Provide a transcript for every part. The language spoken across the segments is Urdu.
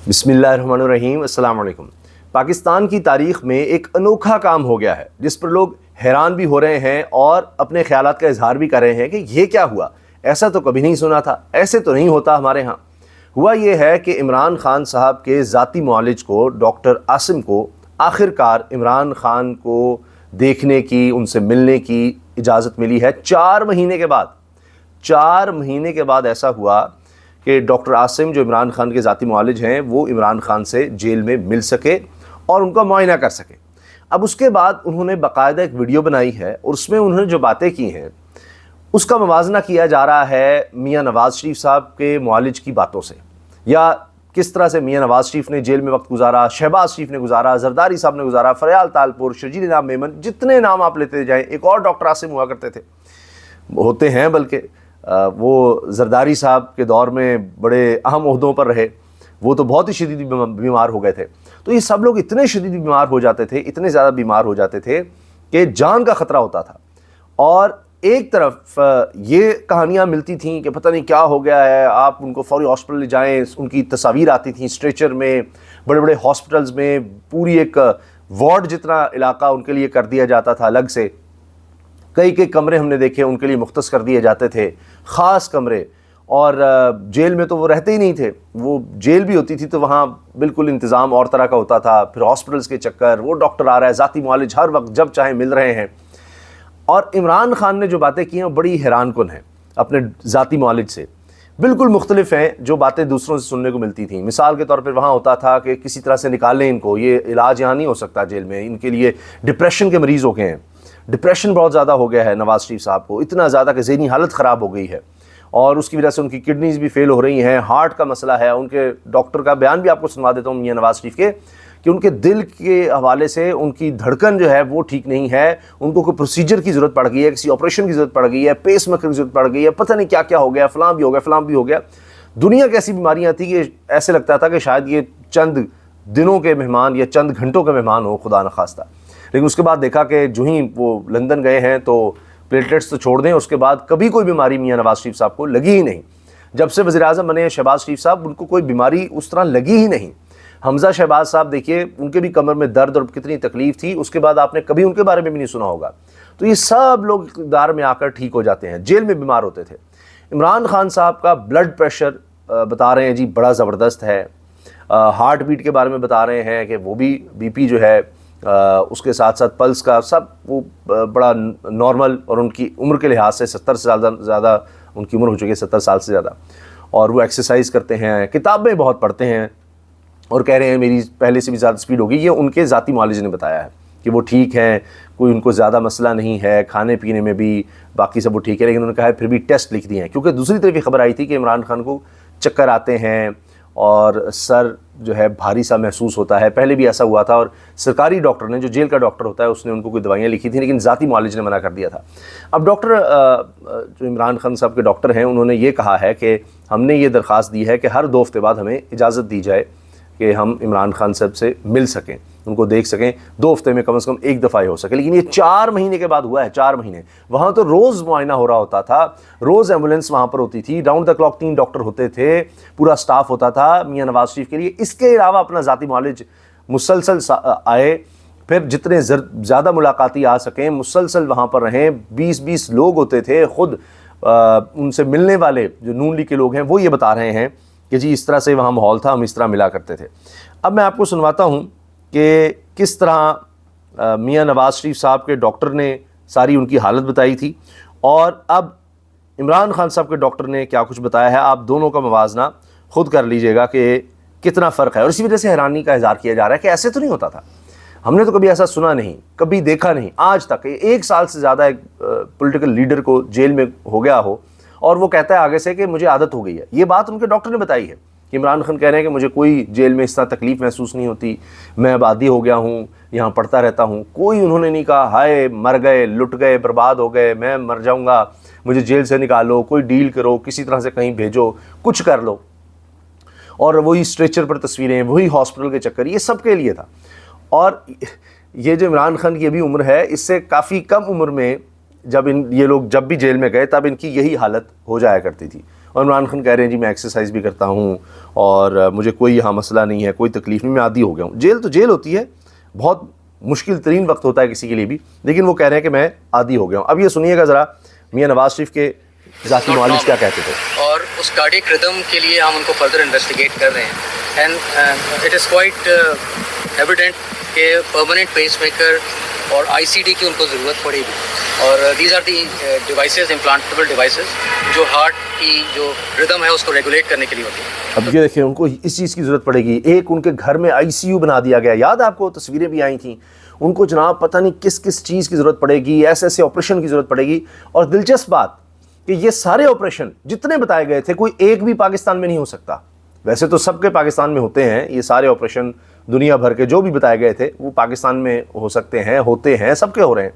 بسم اللہ الرحمن الرحیم۔ السلام علیکم۔ پاکستان کی تاریخ میں ایک انوکھا کام ہو گیا ہے جس پر لوگ حیران بھی ہو رہے ہیں اور اپنے خیالات کا اظہار بھی کر رہے ہیں کہ یہ کیا ہوا، ایسا تو کبھی نہیں سنا تھا، ایسے تو نہیں ہوتا ہمارے ہاں۔ ہوا یہ ہے کہ عمران خان صاحب کے ذاتی معالج کو ڈاکٹر عاصم کو آخر کار عمران خان کو دیکھنے کی، ان سے ملنے کی اجازت ملی ہے 4 مہینے کے بعد۔ 4 مہینے کے بعد ایسا ہوا کہ ڈاکٹر عاصم جو عمران خان کے ذاتی معالج ہیں وہ عمران خان سے جیل میں مل سکے اور ان کا معائنہ کر سکے۔ اب اس کے بعد انہوں نے باقاعدہ ایک ویڈیو بنائی ہے اور اس میں انہوں نے جو باتیں کی ہیں اس کا موازنہ کیا جا رہا ہے میاں نواز شریف صاحب کے معالج کی باتوں سے، یا کس طرح سے میاں نواز شریف نے جیل میں وقت گزارا، شہباز شریف نے گزارا، زرداری صاحب نے گزارا، فریال تالپور، شرجیل انعام میمن، جتنے نام آپ لیتے جائیں۔ ایک اور ڈاکٹر عاصم ہوا کرتے تھے، ہوتے ہیں بلکہ وہ زرداری صاحب کے دور میں بڑے اہم عہدوں پر رہے، وہ تو بہت ہی شدید بیمار ہو گئے تھے۔ تو یہ سب لوگ اتنے شدید بیمار ہو جاتے تھے، اتنے زیادہ بیمار ہو جاتے تھے کہ جان کا خطرہ ہوتا تھا۔ اور ایک طرف یہ کہانیاں ملتی تھیں کہ پتہ نہیں کیا ہو گیا ہے، آپ ان کو فوری ہاسپٹل لے جائیں، ان کی تصاویر آتی تھیں اسٹریچر میں، بڑے بڑے ہاسپٹلز میں پوری ایک وارڈ جتنا علاقہ ان کے لیے کر دیا جاتا تھا الگ سے۔ کئی کمرے ہم نے دیکھے ان کے لیے مختص کر دیے جاتے تھے، خاص کمرے۔ اور جیل میں تو وہ رہتے ہی نہیں تھے، وہ جیل بھی ہوتی تھی تو وہاں بالکل انتظام اور طرح کا ہوتا تھا۔ پھر ہاسپٹلز کے چکر، وہ ڈاکٹر آ رہا ہے، ذاتی معالج ہر وقت جب چاہیں مل رہے ہیں۔ اور عمران خان نے جو باتیں کی ہیں وہ بڑی حیران کن ہیں اپنے ذاتی معالج سے، بالکل مختلف ہیں جو باتیں دوسروں سے سننے کو ملتی تھیں۔ مثال کے طور پر وہاں ہوتا تھا کہ کسی طرح سے نکال لیں ان کو، یہ علاج یہاں نہیں ہو سکتا جیل میں، ان کے لیے ڈپریشن کے مریض ہو گئے ہیں، ڈپریشن بہت زیادہ ہو گیا ہے نواز شریف صاحب کو، اتنا زیادہ کہ ذہنی حالت خراب ہو گئی ہے اور اس کی وجہ سے ان کی کڈنیز بھی فیل ہو رہی ہیں، ہارٹ کا مسئلہ ہے۔ ان کے ڈاکٹر کا بیان بھی آپ کو سنوا دیتا ہوں میاں نواز شریف کے، کہ ان کے دل کے حوالے سے ان کی دھڑکن جو ہے وہ ٹھیک نہیں ہے، ان کو کوئی پروسیجر کی ضرورت پڑ گئی ہے، کسی آپریشن کی ضرورت پڑ گئی ہے، پیس میکر کی ضرورت پڑ گئی ہے، پتہ نہیں کیا کیا ہو گیا، فلاں بھی ہو گیا، فلاں بھی ہو گیا۔ دنیا کی ایسی بیماریاں تھیں کہ ایسے لگتا تھا کہ شاید یہ چند دنوں کے مہمان یا چند گھنٹوں کے مہمان ہو، خدا نخواستہ۔ لیکن اس کے بعد دیکھا کہ جو ہی وہ لندن گئے ہیں تو پلیٹلیٹس تو چھوڑ دیں، اس کے بعد کبھی کوئی بیماری میاں نواز شریف صاحب کو لگی ہی نہیں۔ جب سے وزیر اعظم بنے شہباز شریف صاحب، ان کو کوئی بیماری اس طرح لگی ہی نہیں۔ حمزہ شہباز صاحب دیکھیے، ان کے بھی کمر میں درد اور کتنی تکلیف تھی، اس کے بعد آپ نے کبھی ان کے بارے میں بھی نہیں سنا ہوگا۔ تو یہ سب لوگ اقتدار میں آ کر ٹھیک ہو جاتے ہیں، جیل میں بیمار ہوتے تھے۔ عمران خان صاحب کا بلڈ پریشر بتا رہے ہیں جی بڑا زبردست ہے، ہارٹ بیٹ کے بارے میں بتا رہے ہیں کہ وہ بھی بی پی جو ہے اس کے ساتھ ساتھ پلس کا سب وہ بڑا نارمل، اور ان کی عمر کے لحاظ سے 70 سے زیادہ ان کی عمر ہو چکی ہے، 70 سال سے زیادہ۔ اور وہ ایکسرسائز کرتے ہیں، کتابیں بہت پڑھتے ہیں، اور کہہ رہے ہیں میری پہلے سے بھی زیادہ سپیڈ ہوگی۔ یہ ان کے ذاتی معالج نے بتایا ہے کہ وہ ٹھیک ہیں، کوئی ان کو زیادہ مسئلہ نہیں ہے، کھانے پینے میں بھی باقی سب وہ ٹھیک ہے۔ لیکن انہوں نے کہا ہے پھر بھی ٹیسٹ لکھ دیے ہیں، کیونکہ دوسری طرف یہ خبر آئی تھی کہ عمران خان کو چکر آتے ہیں اور سر جو ہے بھاری سا محسوس ہوتا ہے۔ پہلے بھی ایسا ہوا تھا اور سرکاری ڈاکٹر نے، جو جیل کا ڈاکٹر ہوتا ہے، اس نے ان کو کوئی دوائیاں لکھی تھیں، لیکن ذاتی معالج نے منع کر دیا تھا۔ اب ڈاکٹر جو عمران خان صاحب کے ڈاکٹر ہیں، انہوں نے یہ کہا ہے کہ ہم نے یہ درخواست دی ہے کہ ہر 2 ہفتے بعد ہمیں اجازت دی جائے کہ ہم عمران خان صاحب سے مل سکیں، ان کو دیکھ سکیں، 2 ہفتے میں کم از کم 1 دفعہ ہی ہو سکے۔ لیکن یہ 4 مہینے کے بعد ہوا ہے، 4 مہینے۔ وہاں تو روز معائنہ ہو رہا ہوتا تھا، روز ایمبولینس وہاں پر ہوتی تھی، راؤنڈ دا کلاک 3 ڈاکٹر ہوتے تھے، پورا سٹاف ہوتا تھا میاں نواز شریف کے لیے۔ اس کے علاوہ اپنا ذاتی معالج مسلسل آئے، پھر جتنے زیادہ ملاقاتی آ سکیں مسلسل وہاں پر رہیں۔ 20 لوگ ہوتے تھے، خود ان سے ملنے والے جو نون لیگ کے لوگ ہیں وہ یہ بتا رہے ہیں کہ جی اس طرح سے وہاں ماحول تھا، ہم اس طرح ملا کرتے تھے۔ اب میں آپ کو سنواتا ہوں کہ کس طرح میاں نواز شریف صاحب کے ڈاکٹر نے ساری ان کی حالت بتائی تھی، اور اب عمران خان صاحب کے ڈاکٹر نے کیا کچھ بتایا ہے۔ آپ دونوں کا موازنہ خود کر لیجئے گا کہ کتنا فرق ہے، اور اسی وجہ سے حیرانی کا اظہار کیا جا رہا ہے کہ ایسے تو نہیں ہوتا تھا، ہم نے تو کبھی ایسا سنا نہیں، کبھی دیکھا نہیں آج تک۔ 1 سال سے زیادہ ایک پولیٹیکل لیڈر کو جیل میں ہو گیا ہو اور وہ کہتا ہے آگے سے کہ مجھے عادت ہو گئی ہے۔ یہ بات ان کے ڈاکٹر نے بتائی ہے کہ عمران خان کہہ رہے ہیں کہ مجھے کوئی جیل میں اس طرح تکلیف محسوس نہیں ہوتی، میں اب عادی ہو گیا ہوں، یہاں پڑھتا رہتا ہوں۔ کوئی انہوں نے نہیں کہا ہائے مر گئے، لٹ گئے، برباد ہو گئے، میں مر جاؤں گا، مجھے جیل سے نکالو، کوئی ڈیل کرو، کسی طرح سے کہیں بھیجو، کچھ کر لو۔ اور وہی اسٹریچر پر تصویریں، وہی ہاسپٹل کے چکر، یہ سب کے لیے تھا۔ اور یہ جو عمران خان کی ابھی عمر ہے، اس سے کافی کم عمر میں جب یہ لوگ جب بھی جیل میں گئے تب ان کی یہی حالت ہو جایا کرتی تھی، اور عمران خان کہہ رہے ہیں جی میں ایکسرسائز بھی کرتا ہوں اور مجھے کوئی یہاں مسئلہ نہیں ہے, کوئی تکلیف نہیں, میں عادی ہو گیا ہوں. جیل تو جیل ہوتی ہے, بہت مشکل ترین وقت ہوتا ہے کسی کے لیے بھی, لیکن وہ کہہ رہے ہیں کہ میں عادی ہو گیا ہوں. اب یہ سنیے گا ذرا میاں نواز شریف کے ذاتی معالج کیا کہتے تھے. اور اس کارڈیک ردم کے لیے ہم ان کو فردر انویسٹیگیٹ کر رہے ہیں, and it is quite evident کہ پرماننٹ پیس میکر اور آئی سی ڈی کی ان کو ضرورت پڑے گی. اور these are the devices, implantable devices جو ہارٹ کی جو ردم ہے اس کو ریگولیٹ کرنے کے لیے ہوتی ہے. اب یہ دیکھیں ان کو اس چیز کی ضرورت پڑے گی. ایک ان کے گھر میں آئی سی یو بنا دیا گیا, یاد ہے آپ کو, تصویریں بھی آئی تھیں. ان کو جناب پتہ نہیں کس کس چیز کی ضرورت پڑے گی, ایسے ایسے آپریشن کی ضرورت پڑے گی. اور دلچسپ بات کہ یہ سارے آپریشن جتنے بتائے گئے تھے کوئی ایک بھی پاکستان میں نہیں ہو سکتا. ویسے تو سب کے پاکستان میں ہوتے ہیں یہ سارے آپریشن, دنیا بھر کے جو بھی بتائے گئے تھے وہ پاکستان میں ہو سکتے ہیں, ہوتے ہیں, سب کے ہو رہے ہیں.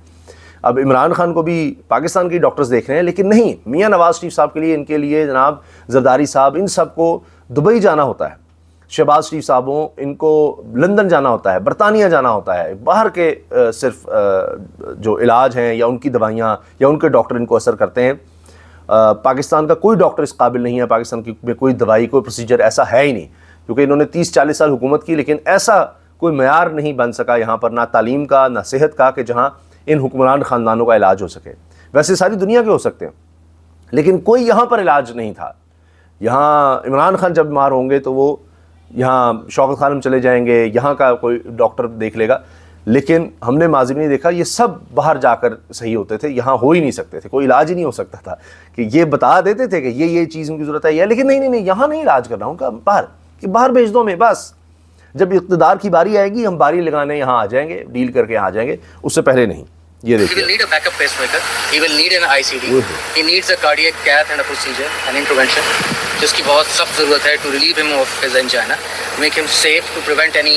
اب عمران خان کو بھی پاکستان کے ڈاکٹرز دیکھ رہے ہیں, لیکن نہیں, میاں نواز شریف صاحب کے لیے, ان کے لیے جناب زرداری صاحب, ان سب کو دبئی جانا ہوتا ہے. شہباز شریف صاحبوں ان کو لندن جانا ہوتا ہے, برطانیہ جانا ہوتا ہے. باہر کے صرف جو علاج ہیں یا ان کی دوائیاں یا ان کے ڈاکٹر ان کو اثر کرتے ہیں. پاکستان کا کوئی ڈاکٹر اس قابل نہیں ہے, پاکستان میں کوئی دوائی, کوئی پروسیجر ایسا ہے ہی نہیں, کیونکہ انہوں نے 30-40 سال حکومت کی, لیکن ایسا کوئی معیار نہیں بن سکا یہاں پر, نہ تعلیم کا نہ صحت کا, کہ جہاں ان حکمران خاندانوں کا علاج ہو سکے. ویسے ساری دنیا کے ہو سکتے ہیں, لیکن کوئی یہاں پر علاج نہیں تھا. یہاں عمران خان جب بیمار ہوں گے تو وہ یہاں شوکت خانم چلے جائیں گے, یہاں کا کوئی ڈاکٹر دیکھ لے گا. لیکن ہم نے ماضی میں نہیں دیکھا, یہ سب باہر جا کر صحیح ہوتے تھے, یہاں ہو ہی نہیں سکتے تھے, کوئی علاج ہی نہیں ہو سکتا تھا. کہ یہ بتا دیتے تھے کہ یہ چیز ان کی ضرورت ہے, لیکن نہیں, یہاں نہیں علاج کرنا, ان کا باہر, کہ باہر بھیج دو میں بس. جب اقتدار کی باری آئے گی ہم باری لگانے یہاں آ جائیں گے, ڈیل کر کے یہاں آ جائیں گے, اس سے پہلے نہیں. یہ دیکھیں, he will need a backup pacemaker, he will need an ICD, he needs a cardiac cath and a procedure, an intervention جس کی بہت سخت ضرورت ہے to relieve him of his angina, make him safe to prevent any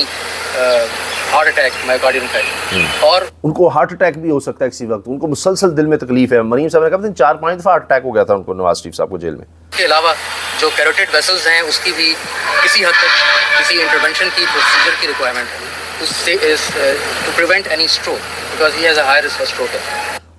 heart attack, myocardial infarction. اور ان کو ہارٹ اٹیک بھی ہو سکتا ہے کسی وقت, ان کو مسلسل دل میں تکلیف ہے. مریم صاحب نے کہا تھا 4-5 دفعہ ہارٹ اٹیک ہو گیا تھا ان کو, نواز شریف صاحب کو جیل میں. اس کے علاوہ جو کیروٹیڈ ویسلز ہیں اس کی بھی کسی حد تک کسی انٹرونشن کی پروسیجر کی ریکوائرمنٹ ہے to prevent any stroke because he has a high risk of stroke.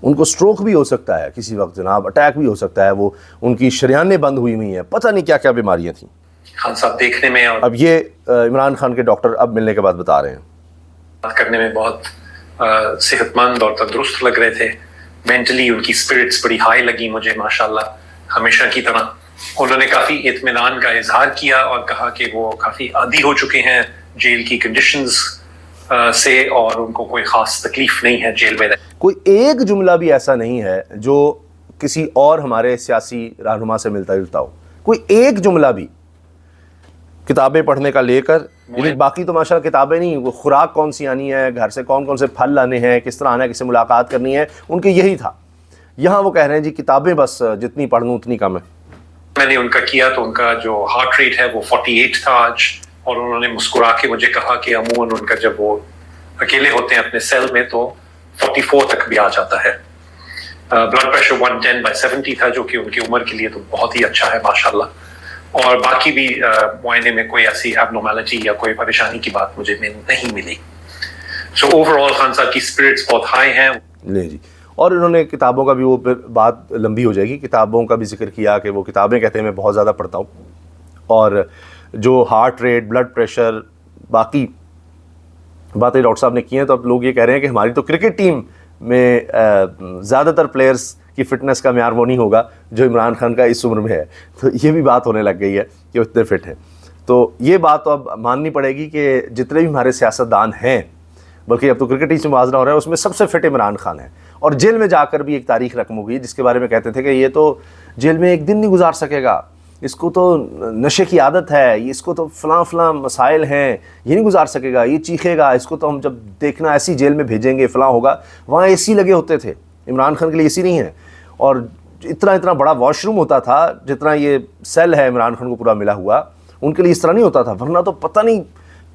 ان کو سٹروک بھی ہو سکتا ہے کسی وقت جناب, اٹیک بھی ہو سکتا ہے. وہ ان کی شریانیں بند ہوئی ہوئی ہیں, پتہ نہیں کیا کیا بیماریاں تھیں. خان صاحب دیکھنے میں اور اب یہ عمران خان کے ڈاکٹر اب ملنے کے بعد بتا رہے ہیں, بات کرنے میں بہت صحت مند اور تندرست لگ رہے تھے. مینٹلی ان کی اسپرٹس بڑی ہائی لگی مجھے, ماشاءاللہ, ہمیشہ کی طرح. انہوں نے کافی اطمینان کا اظہار کیا اور کہا کہ وہ کافی عادی ہو چکے ہیں جیل کی کنڈیشنز سے, اور ان کو کوئی خاص تکلیف نہیں ہے جیل میں. کوئی ایک جملہ بھی ایسا نہیں ہے جو کسی اور ہمارے سیاسی رہنما سے ملتا جلتا ہو, کوئی ایک جملہ بھی. کتابیں پڑھنے کا لے کر, یعنی باقی تو ماشاءاللہ کتابیں نہیں, وہ خوراک کون سی آنی ہے, گھر سے کون کون سے پھل لانے ہیں, کس طرح آنا ہے, کس سے ملاقات کرنی ہے, ان کے یہی تھا. یہاں وہ کہہ رہے ہیں جی کتابیں بس جتنی پڑھ لوں اتنی کم ہے. میں نے ان کا کیا تو ان کا جو ہارٹ ریٹ ہے وہ 48 تھا آج, اور انہوں نے مسکرا کے مجھے کہا کہ عموماً ان کا جب وہ اکیلے ہوتے ہیں اپنے سیل میں تو 44 تک بھی آ جاتا ہے. بلڈ پریشر 110/70 تھا, جو کہ ان کی عمر کے لیے تو بہت ہی اچھا ہے ماشاءاللہ. اور باقی بھی معائنے میں کوئی ایسی ایبنارملٹی یا کوئی پریشانی کی بات مجھے نہیں ملی. سو اوور آل خان صاحب کی اسپرٹس بہت ہائی ہیں. لے جی, اور انہوں نے کتابوں کا بھی, وہ پھر بات لمبی ہو جائے گی, کتابوں کا بھی ذکر کیا کہ وہ کتابیں کہتے ہیں میں بہت زیادہ پڑھتا ہوں. اور جو ہارٹ ریٹ, بلڈ پریشر, باقی باتیں ڈاکٹر صاحب نے کی ہیں, تو اب لوگ یہ کہہ رہے ہیں کہ ہماری تو کرکٹ ٹیم میں زیادہ تر پلیئرز کی فٹنس کا معیار وہ نہیں ہوگا جو عمران خان کا اس عمر میں ہے. تو یہ بھی بات ہونے لگ گئی ہے کہ وہ اتنے فٹ ہیں. تو یہ بات تو اب ماننی پڑے گی کہ جتنے بھی ہمارے سیاستدان ہیں, بلکہ اب تو کرکٹ ٹیم سے موازنہ ہو رہا ہے, اس میں سب سے فٹ عمران خان ہے. اور جیل میں جا کر بھی ایک تاریخ رقم ہو گئی جس کے بارے میں کہتے تھے کہ یہ تو جیل میں ایک دن نہیں گزار سکے گا, اس کو تو نشے کی عادت ہے, اس کو تو فلاں مسائل ہیں, یہ نہیں گزار سکے گا, یہ چیخے گا, اس کو تو ہم جب دیکھنا ایسی جیل میں بھیجیں گے, فلاں ہوگا. وہاں اے سی لگے ہوتے تھے, عمران خان کے لیے اے سی نہیں ہے, اور اتنا بڑا واش روم ہوتا تھا جتنا یہ سیل ہے عمران خان کو پورا ملا ہوا, ان کے لیے اس طرح نہیں ہوتا تھا, ورنہ تو پتہ نہیں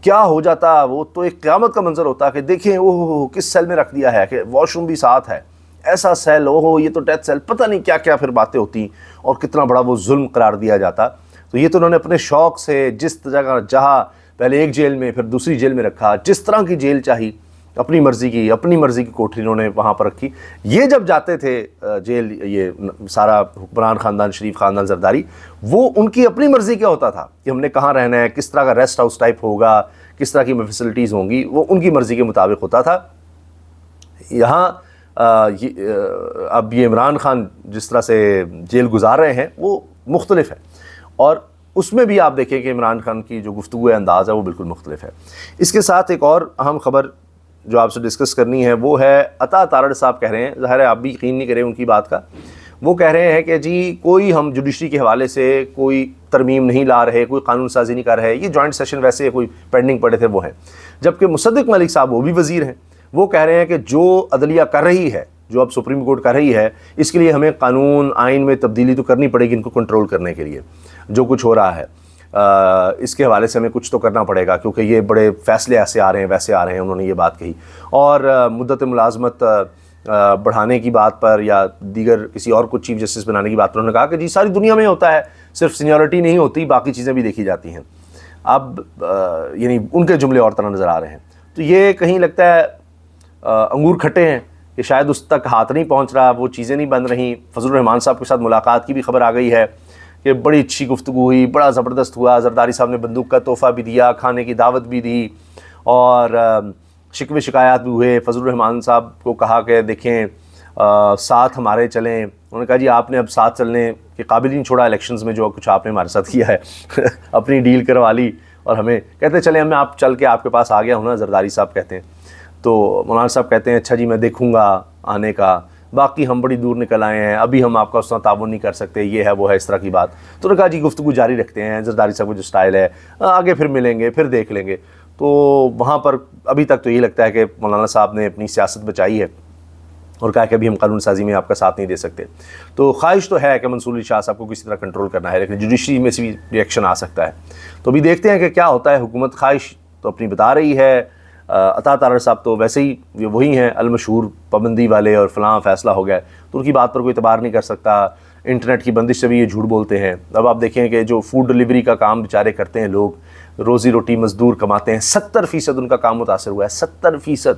کیا ہو جاتا. وہ تو ایک قیامت کا منظر ہوتا کہ دیکھیں اوہ کس سیل میں رکھ دیا ہے, کہ واش روم بھی ساتھ ہے, ایسا سیل, اوہ یہ تو ڈیتھ سیل, پتہ نہیں کیا کیا پھر باتیں ہوتی, اور کتنا بڑا وہ ظلم قرار دیا جاتا. تو یہ تو انہوں نے اپنے شوق سے جس جگہ جہاں پہلے ایک جیل میں پھر دوسری جیل میں رکھا, جس طرح کی جیل چاہی اپنی مرضی کی کوٹھی انہوں نے وہاں پر رکھی. یہ جب جاتے تھے جیل، یہ سارا حکمران خاندان، شریف خاندان زرداری، وہ ان کی اپنی مرضی کیا ہوتا تھا کہ ہم نے کہاں رہنا ہے، کس طرح کا ریسٹ ہاؤس ٹائپ ہوگا، کس طرح کی فیسلٹیز ہوں گی، وہ ان کی مرضی کے مطابق ہوتا تھا. یہاں اب یہ عمران خان جس طرح سے جیل گزار رہے ہیں وہ مختلف ہے، اور اس میں بھی آپ دیکھیں کہ عمران خان کی جو گفتگو انداز ہے وہ بالکل مختلف ہے. اس کے ساتھ ایک اور اہم خبر جو آپ سے ڈسکس کرنی ہے وہ ہے عطا تارڑ صاحب کہہ رہے ہیں، ظاہر ہے آپ بھی یقین نہیں کریں ان کی بات کا، وہ کہہ رہے ہیں کہ جی کوئی ہم جوڈیشری کے حوالے سے کوئی ترمیم نہیں لا رہے، کوئی قانون سازی نہیں کر رہے، یہ جوائنٹ سیشن ویسے کوئی پینڈنگ پڑے تھے وہ ہیں. جبکہ مصدق ملک صاحب وہ بھی وزیر ہیں، وہ کہہ رہے ہیں کہ جو عدلیہ کر رہی ہے، جو اب سپریم کورٹ کر رہی ہے، اس کے لیے ہمیں قانون آئین میں تبدیلی تو کرنی پڑے گی ان کو کنٹرول کرنے کے لیے. جو کچھ ہو رہا ہے اس کے حوالے سے ہمیں کچھ تو کرنا پڑے گا، کیونکہ یہ بڑے فیصلے ایسے آ رہے ہیں ویسے آ رہے ہیں. انہوں نے یہ بات کہی. اور مدت ملازمت بڑھانے کی بات پر یا دیگر کسی اور کو چیف جسٹس بنانے کی بات پر انہوں نے کہا کہ جی ساری دنیا میں ہوتا ہے، صرف سینیورٹی نہیں ہوتی، باقی چیزیں بھی دیکھی جاتی ہیں. اب یعنی ان کے جملے اور طرح نظر آ رہے ہیں. تو یہ کہیں لگتا ہے انگور کھٹے ہیں کہ شاید اس تک ہاتھ نہیں پہنچ رہا، وہ چیزیں نہیں بن رہی. فضل الرحمان صاحب کے ساتھ ملاقات کی بھی خبر آ گئی ہے کہ بڑی اچھی گفتگو ہوئی، بڑا زبردست ہوا. زرداری صاحب نے بندوق کا تحفہ بھی دیا، کھانے کی دعوت بھی دی، اور شکوے شکایات بھی ہوئے. فضل الرحمان صاحب کو کہا کہ دیکھیں ساتھ ہمارے چلیں. انہوں نے کہا جی آپ نے اب ساتھ چلنے کے قابل نہیں چھوڑا الیکشنز میں، جو کچھ آپ نے ہمارے ساتھ کیا ہے اپنی ڈیل کروا لی، اور ہمیں کہتے چلیں میں آپ چل کے آپ کے پاس آ گیا ہوں نا، زرداری صاحب کہتے ہیں. تو مولانا صاحب کہتے ہیں اچھا جی میں دیکھوں گا آنے کا، باقی ہم بڑی دور نکل آئے ہیں، ابھی ہم آپ کا اس طرح تعاون نہیں کر سکتے، یہ ہے وہ ہے، اس طرح کی بات. تو انہوں نے کہا جی گفتگو جاری رکھتے ہیں، زرداری صاحب کا جو سٹائل ہے آگے پھر ملیں گے، پھر دیکھ لیں گے. تو وہاں پر ابھی تک تو یہ لگتا ہے کہ مولانا صاحب نے اپنی سیاست بچائی ہے اور کہا کہ ابھی ہم قانون سازی میں آپ کا ساتھ نہیں دے سکتے. تو خواہش تو ہے کہ منصور علی شاہ صاحب کو کسی طرح کنٹرول کرنا ہے، لیکن جوڈیشری میں سے بھی ریئیکشن آ سکتا ہے. تو ابھی دیکھتے ہیں کہ کیا ہوتا ہے. حکومت خواہش تو اپنی بتا رہی ہے. عطا تارڑ صاحب تو ویسے ہی وہی ہیں المشہور پابندی والے، اور فلاں فیصلہ ہو گیا، تو ان کی بات پر کوئی اعتبار نہیں کر سکتا. انٹرنیٹ کی بندش سے بھی یہ جھوٹ بولتے ہیں. اب آپ دیکھیں کہ جو فوڈ ڈلیوری کا کام بیچارے کرتے ہیں لوگ، روزی روٹی مزدور کماتے ہیں، 70% ان کا کام متاثر ہوا ہے. 70%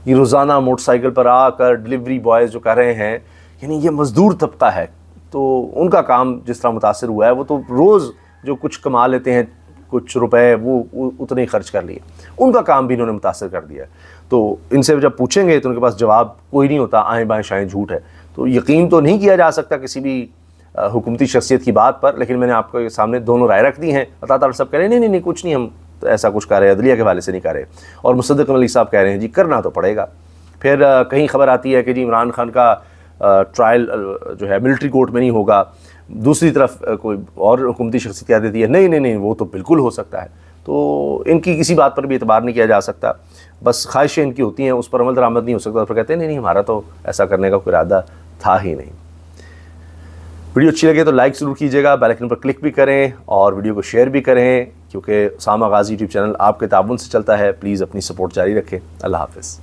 یہ روزانہ موٹر سائیکل پر آ کر ڈلیوری بوائز جو کر رہے ہیں، یعنی یہ مزدور طبقہ ہے، تو ان کا کام جس طرح متاثر ہوا ہے، وہ تو روز جو کچھ کما لیتے ہیں کچھ روپے، وہ اتنے ہی خرچ کر لیے. ان کا کام بھی انہوں نے متاثر کر دیا ہے. تو ان سے جب پوچھیں گے تو ان کے پاس جواب کوئی نہیں ہوتا، آئیں بائیں شائیں جھوٹ ہے. تو یقین تو نہیں کیا جا سکتا کسی بھی حکومتی شخصیت کی بات پر، لیکن میں نے آپ کے سامنے دونوں رائے رکھ دی ہیں. عطا تارڑ صاحب کہہ رہے ہیں نہیں کچھ نہیں، ہم تو ایسا کچھ کر رہے ہیں، عدلیہ کے حوالے سے نہیں کر رہے. اور مصدق ملک صاحب کہہ رہے ہیں جی کرنا تو پڑے گا. پھر کہیں خبر آتی ہے کہ جی عمران خان کا ٹرائل جو ہے ملٹری کورٹ میں نہیں ہوگا. دوسری طرف کوئی اور حکومتی شخصیت کہہ دیتی ہے نہیں وہ تو بالکل ہو سکتا ہے. تو ان کی کسی بات پر بھی اعتبار نہیں کیا جا سکتا. بس خواہشیں ان کی ہوتی ہیں، اس پر عمل درآمد نہیں ہو سکتا. اور پھر کہتے ہیں نہیں ہمارا تو ایسا کرنے کا کوئی ارادہ تھا ہی نہیں. ویڈیو اچھی لگے تو لائک ضرور کیجیے گا، بیل آئکن پر کلک بھی کریں اور ویڈیو کو شیئر بھی کریں، کیونکہ اسامہ غازی یوٹیوب چینل آپ کے تعاون سے چلتا ہے. پلیز اپنی سپورٹ جاری رکھیں. اللہ حافظ.